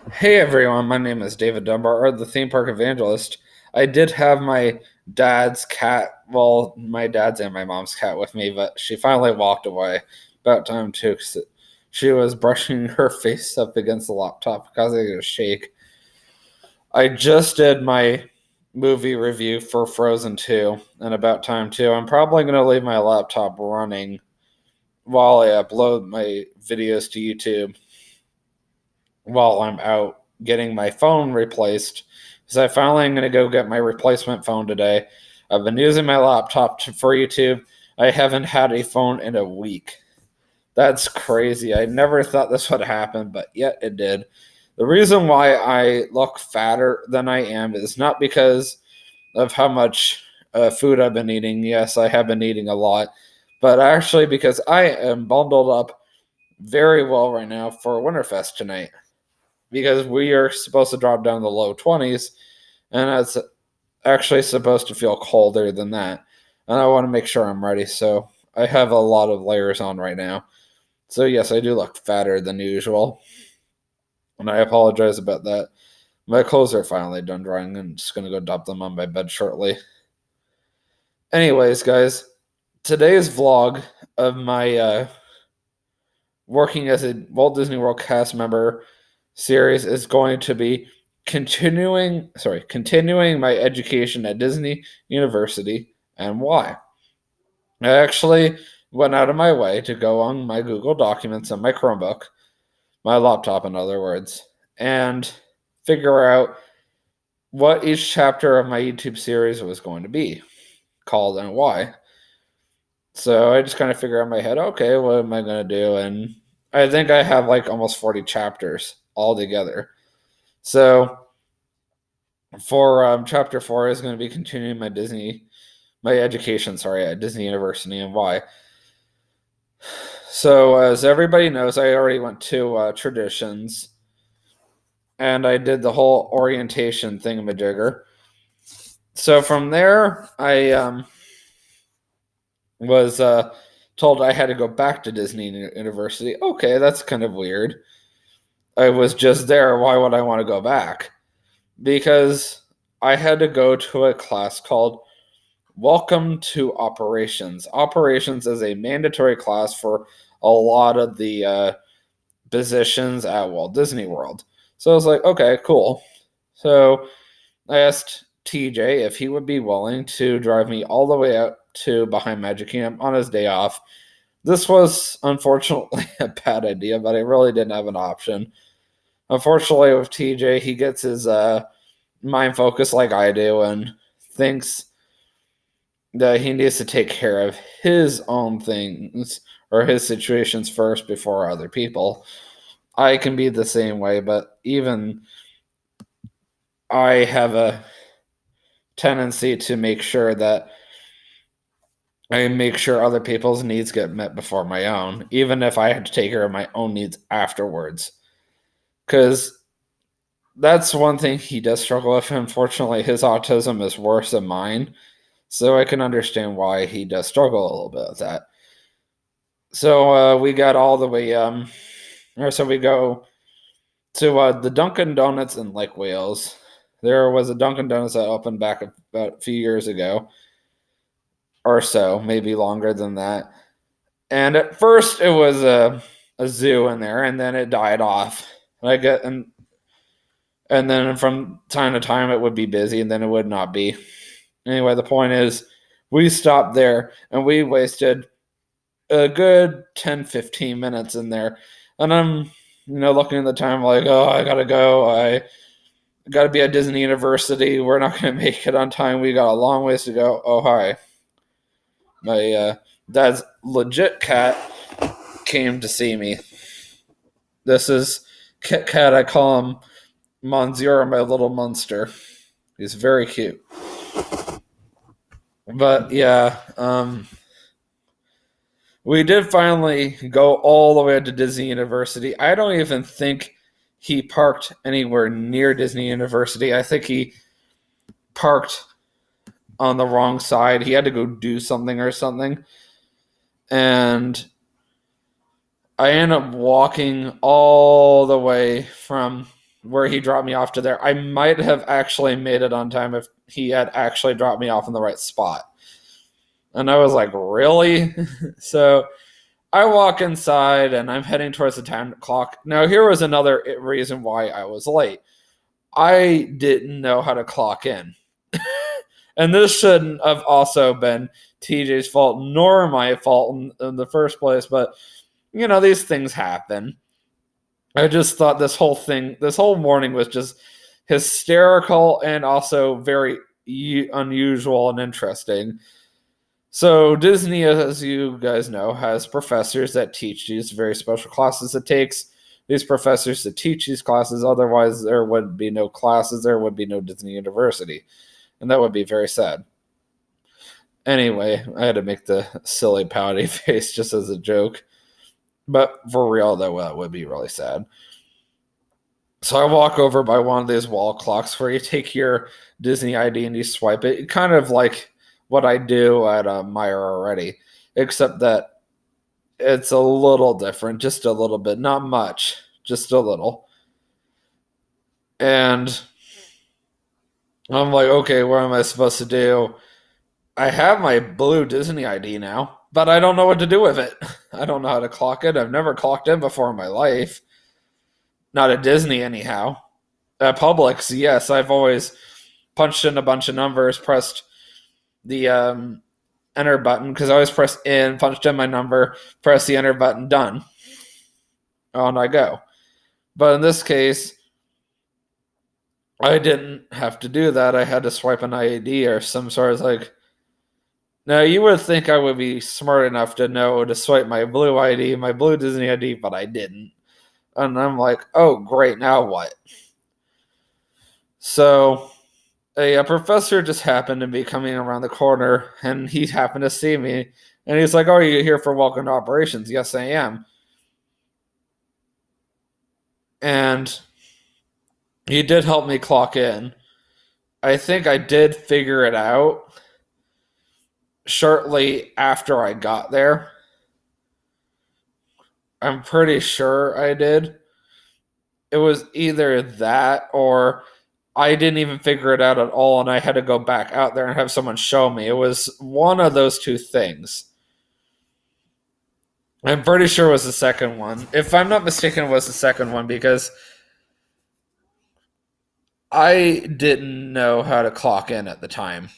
Hey everyone, my name is David Dunbar, or the theme park evangelist. I did have my dad's cat, well, my dad's and my mom's cat with me, but she finally walked away. About time too, 'cause she was brushing her face up against the laptop causing it to shake. I just did my movie review for Frozen 2, and about time too. I'm probably going to leave my laptop running while I upload my videos to YouTube while I'm out getting my phone replaced. Because I finally am going to go get my replacement phone today. I've been using my laptop for YouTube. I haven't had a phone in a week. That's crazy. I never thought this would happen, but yet it did. The reason why I look fatter than I am is not because of how much food I've been eating. Yes, I have been eating a lot, but actually because I am bundled up very well right now for Winterfest tonight because we are supposed to drop down the low 20s, and it's actually supposed to feel colder than that. And I want to make sure I'm ready, so I have a lot of layers on right now. So, yes, I do look fatter than usual, and I apologize about that. My clothes are finally done drying. I'm just going to go dump them on my bed shortly. Anyways, guys, today's vlog of my working as a Walt Disney World cast member series is going to be continuing my education at Disney University and why. I actually went out of my way to go on my Google Documents on my Chromebook, my laptop in other words, and figure out what each chapter of my YouTube series was going to be called and why. So I just kind of figure out in my head, okay, what am I going to do? And I think I have like almost 40 chapters all together. So for chapter 4 is going to be continuing my education, sorry, at Disney University and why. So as everybody knows, I already went to Traditions and I did the whole orientation thingamajigger. So from there, I was told I had to go back to Disney University. Okay, that's kind of weird. I was just there. Why would I want to go back? Because I had to go to a class called Welcome to Operations. Operations is a mandatory class for a lot of the positions at Walt Disney World. So I was like, okay, cool. So I asked TJ if he would be willing to drive me all the way out to Behind Magic Kingdom on his day off. This was unfortunately a bad idea, but I really didn't have an option. Unfortunately, with TJ, he gets his mind focused like I do and thinks that he needs to take care of his own things or his situations first before other people. I can be the same way, but even I have a tendency to make sure that I make sure other people's needs get met before my own, even if I have to take care of my own needs afterwards. Because that's one thing he does struggle with. Unfortunately, his autism is worse than mine. So I can understand why he does struggle a little bit with that. So we got all the way, or so we go to the Dunkin' Donuts in Lake Wales. There was a Dunkin' Donuts that opened back about a few years ago, or so, maybe longer than that. And at first, it was a zoo in there, and then it died off. And then from time to time, it would be busy, and then it would not be. Anyway, the point is, we stopped there, and we wasted a good 10-15 minutes in there. And I'm, looking at the time like, oh, I gotta go. I gotta be at Disney University. We're not gonna make it on time. We got a long ways to go. Oh, hi. My dad's legit cat came to see me. This is Kit Kat. I call him Monsieur, my little monster. He's very cute. But yeah, we did finally go all the way to Disney University. I don't even think he parked anywhere near Disney University. I think he parked on the wrong side. He had to go do something or something. And I ended up walking all the way from where he dropped me off to there. I might have actually made it on time if he had actually dropped me off in the right spot. And I was like, really? So I walk inside and I'm heading towards the time clock. Now, here was another reason why I was late. I didn't know how to clock in. And this shouldn't have also been TJ's fault, nor my fault in the first place. But, these things happen. I just thought this whole morning was just hysterical and also very unusual and interesting. So Disney, as you guys know, has professors that teach these very special classes. It takes these professors to teach these classes. Otherwise, there would be no classes. There would be no Disney University. And that would be very sad. Anyway, I had to make the silly pouty face just as a joke. But for real, that would be really sad. So I walk over by one of these wall clocks where you take your Disney ID and you swipe it. Kind of like what I do at Meyer already, except that it's a little different, just a little bit, not much, just a little. And I'm like, okay, what am I supposed to do? I have my blue Disney ID now, but I don't know what to do with it. I don't know how to clock it. I've never clocked in before in my life. Not at Disney, anyhow. At Publix, yes, I've always punched in a bunch of numbers, pressed the enter button, because I always press in, punched in my number, press the enter button, done. On I go. But in this case, I didn't have to do that. I had to swipe an ID or some sort of like. Now, you would think I would be smart enough to know to swipe my blue ID, my blue Disney ID, but I didn't. And I'm like, oh, great, now what? So a professor just happened to be coming around the corner, and he happened to see me. And he's like, oh, are you here for Welcome to Operations? Yes, I am. And he did help me clock in. I think I did figure it out shortly after I got there. I'm pretty sure I did. It was either that or I didn't even figure it out at all and I had to go back out there and have someone show me. It was one of those two things. I'm pretty sure it was the second one. If I'm not mistaken, it was the second one because I didn't know how to clock in at the time.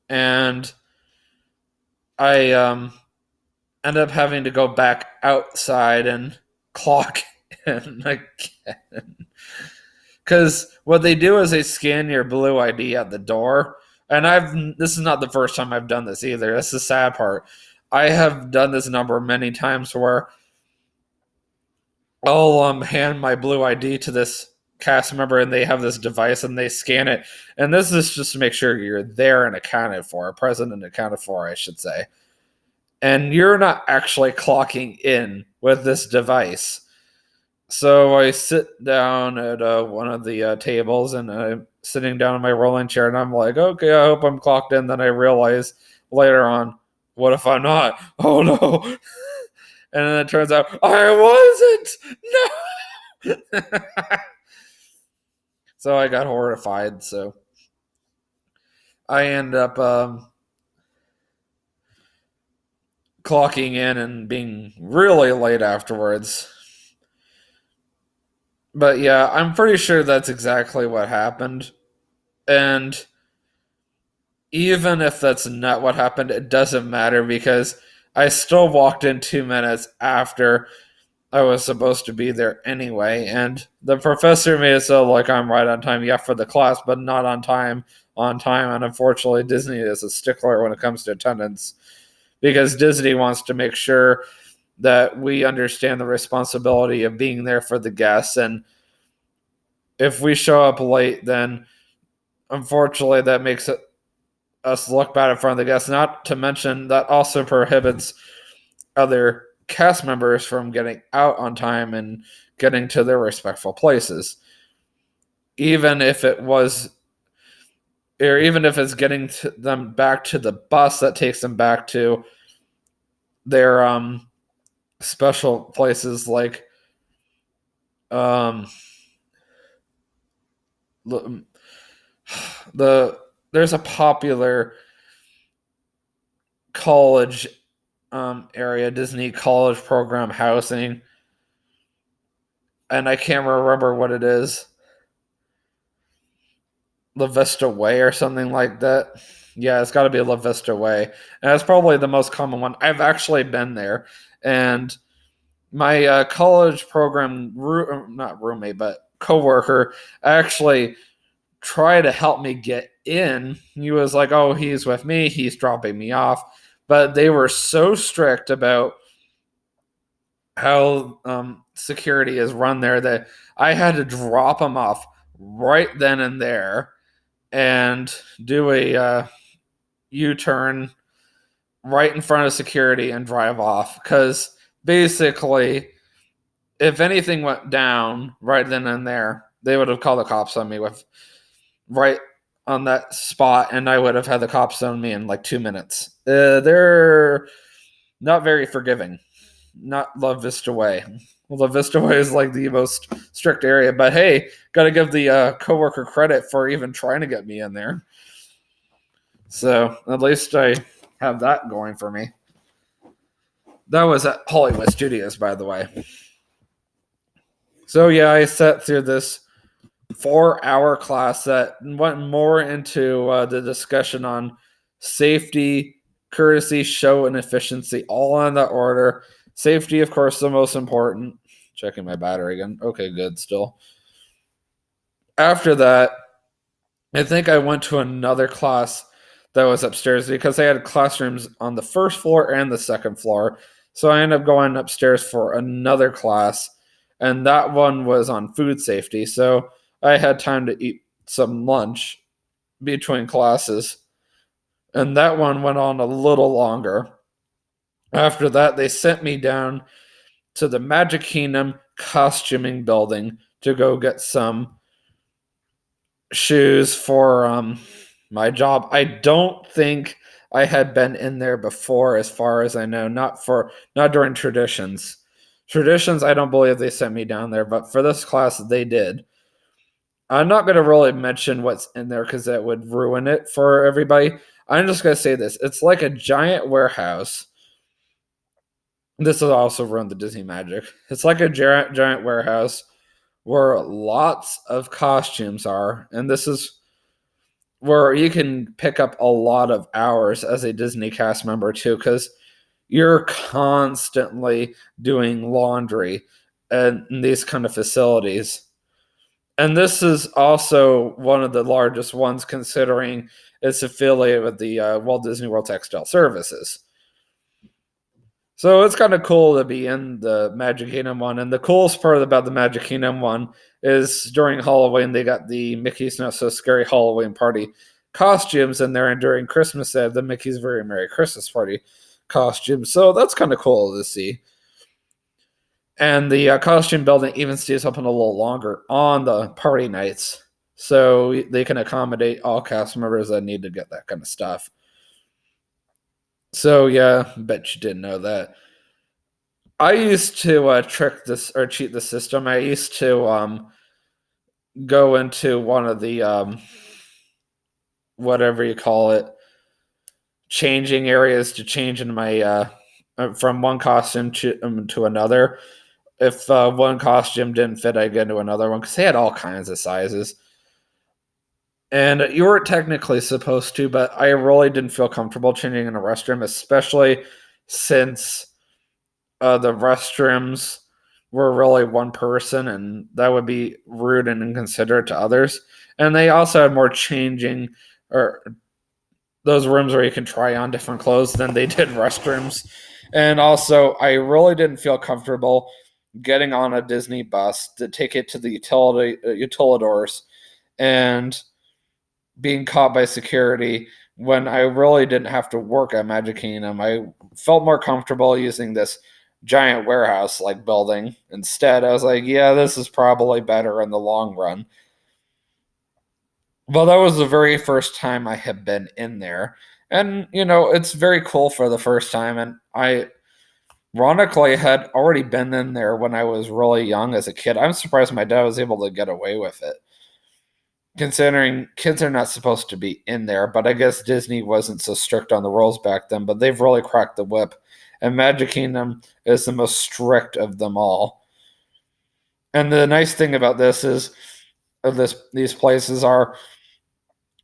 And I ended up having to go back outside and clock in again. Because what they do is they scan your blue ID at the door. And this is not the first time I've done this either. That's the sad part. I have done this number many times where I'll hand my blue ID to this cast member and they have this device and they scan it. And this is just to make sure you're there and accounted for, present and accounted for, I should say. And you're not actually clocking in with this device. So I sit down at one of the tables and I'm sitting down in my rolling chair and I'm like, okay, I hope I'm clocked in. Then I realize later on, what if I'm not? Oh no. And then it turns out I wasn't. No. So I got horrified. So I end up clocking in and being really late afterwards. But yeah, I'm pretty sure that's exactly what happened. And even if that's not what happened, it doesn't matter because I still walked in 2 minutes after I was supposed to be there anyway. And the professor made it so like I'm right on time, yeah, for the class, but not on time. And unfortunately, Disney is a stickler when it comes to attendance because Disney wants to make sure that we understand the responsibility of being there for the guests. And if we show up late, then unfortunately that makes us look bad in front of the guests. Not to mention that also prohibits other cast members from getting out on time and getting to their respectful places. Even if it's getting them back to the bus that takes them back to their special places like the there's a popular college area, Disney college program housing, and I can't remember what it is. La Vista Way or something like that. Yeah, it's got to be La Vista Way. And that's probably the most common one. I've actually been there. And my college program, not roommate, but coworker, actually tried to help me get in. He was like, oh, he's with me. He's dropping me off. But they were so strict about how security is run there that I had to drop him off right then and there and do a U-turn right in front of security and drive off. Because basically, if anything went down right then and there, they would have called the cops on me with right on that spot, and I would have had the cops on me in like 2 minutes. They're not very forgiving. Not La Vista Way. Well, La Vista Way is like the most strict area, but hey, got to give the coworker credit for even trying to get me in there. So at least I have that going for me. That was at Hollywood Studios, by the way. So yeah, I sat through this 4-hour class that went more into the discussion on safety, courtesy, show, and efficiency, all on that order. Safety, of course, the most important. Checking my battery again. Okay, good, still. After that, I think I went to another class that was upstairs because they had classrooms on the first floor and the second floor. So I ended up going upstairs for another class, and that one was on food safety. So I had time to eat some lunch between classes, and that one went on a little longer. After that, they sent me down to the Magic Kingdom costuming building to go get some shoes for my job. I don't think I had been in there before, as far as I know. Not during traditions. Traditions, I don't believe they sent me down there, but for this class, they did. I'm not going to really mention what's in there because that would ruin it for everybody. I'm just going to say this. It's like a giant warehouse. This will also ruin the Disney magic. It's like a giant warehouse where lots of costumes are. And this is where you can pick up a lot of hours as a Disney cast member too, because you're constantly doing laundry in these kind of facilities. And this is also one of the largest ones, considering it's affiliated with the Walt Disney World Textile Services. So it's kind of cool to be in the Magic Kingdom one. And the coolest part about the Magic Kingdom one is during Halloween, they got the Mickey's Not So Scary Halloween Party costumes in there. And during Christmas, they have the Mickey's Very Merry Christmas Party costumes. So that's kind of cool to see. And the costume building even stays open a little longer on the party nights. So they can accommodate all cast members that need to get that kind of stuff. So yeah, bet you didn't know that. I used to trick this or cheat the system. I used to go into one of the whatever you call it, changing areas to change in my from one costume to another. If one costume didn't fit, I'd get into another one because they had all kinds of sizes. And you weren't technically supposed to, but I really didn't feel comfortable changing in a restroom, especially since the restrooms were really one person, and that would be rude and inconsiderate to others. And they also had more changing, or those rooms where you can try on different clothes than they did restrooms. And also, I really didn't feel comfortable getting on a Disney bus to take it to the utilidors and being caught by security when I really didn't have to work at Magic Kingdom. I felt more comfortable using this giant warehouse like building instead. I was like, yeah, this is probably better in the long run. Well, that was the very first time I had been in there. And, it's very cool for the first time. And I ironically had already been in there when I was really young as a kid. I'm surprised my dad was able to get away with it. considering kids are not supposed to be in there, but I guess Disney wasn't so strict on the rules back then, but they've really cracked the whip. And Magic Kingdom is the most strict of them all. And the nice thing about this is these places are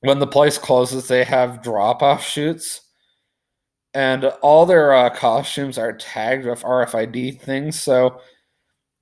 when the place closes, they have drop-off chutes, and all their costumes are tagged with RFID things. So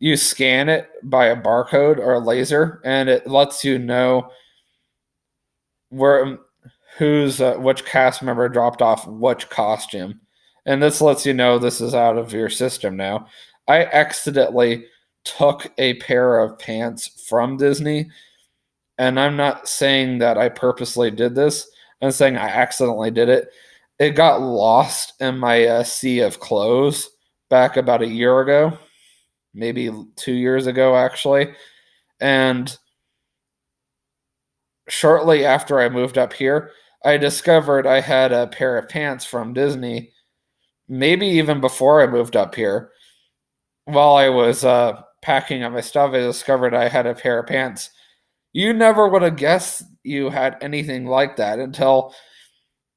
you scan it by a barcode or a laser, and it lets you know where which cast member dropped off which costume, and this lets you know this is out of your system now. I accidentally took a pair of pants from Disney, and I'm not saying that I purposely did this. I'm saying I accidentally did it. It got lost in my sea of clothes back about a year ago, maybe 2 years ago, actually. And shortly after I moved up here, I discovered I had a pair of pants from Disney, maybe even before I moved up here. While I was packing up my stuff, I discovered I had a pair of pants. You never would have guessed you had anything like that until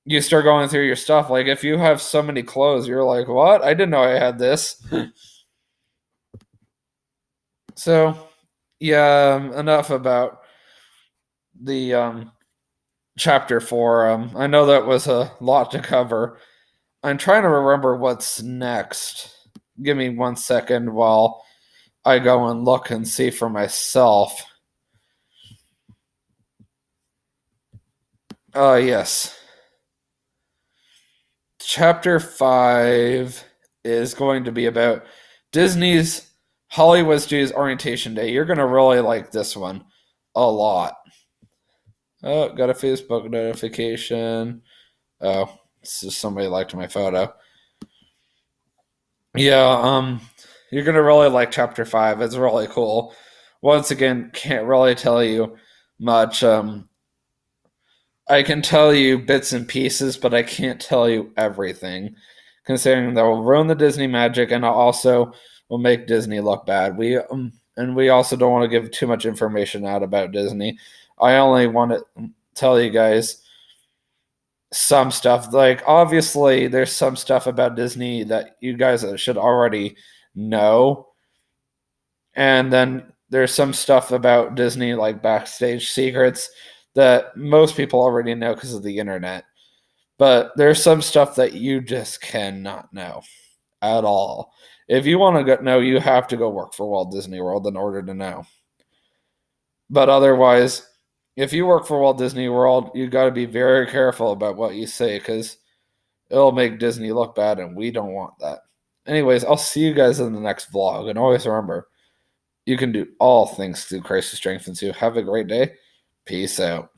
you start going through your stuff. Like, if you have so many clothes, you're like, what? I didn't know I had this. So, yeah, enough about the chapter 4. I know that was a lot to cover. I'm trying to remember what's next. Give me 1 second while I go and look and see for myself. Yes. Chapter 5 is going to be about Disney's Hollywood Studios Orientation Day. You're going to really like this one a lot. Oh, got a Facebook notification. Oh, it's just somebody liked my photo. Yeah, you're going to really like Chapter 5. It's really cool. Once again, can't really tell you much. I can tell you bits and pieces, but I can't tell you everything, considering that will ruin the Disney magic and also will make Disney look bad. We also don't want to give too much information out about Disney. I only want to tell you guys some stuff. Like, obviously, there's some stuff about Disney that you guys should already know, and then there's some stuff about Disney, like backstage secrets, that most people already know because of the internet. But there's some stuff that you just cannot know at all. If you want to know, you have to go work for Walt Disney World in order to know. But otherwise, if you work for Walt Disney World, you got to be very careful about what you say because it'll make Disney look bad, and we don't want that. Anyways, I'll see you guys in the next vlog, and always remember, you can do all things through Christ who strengthens you. Have a great day. Peace out.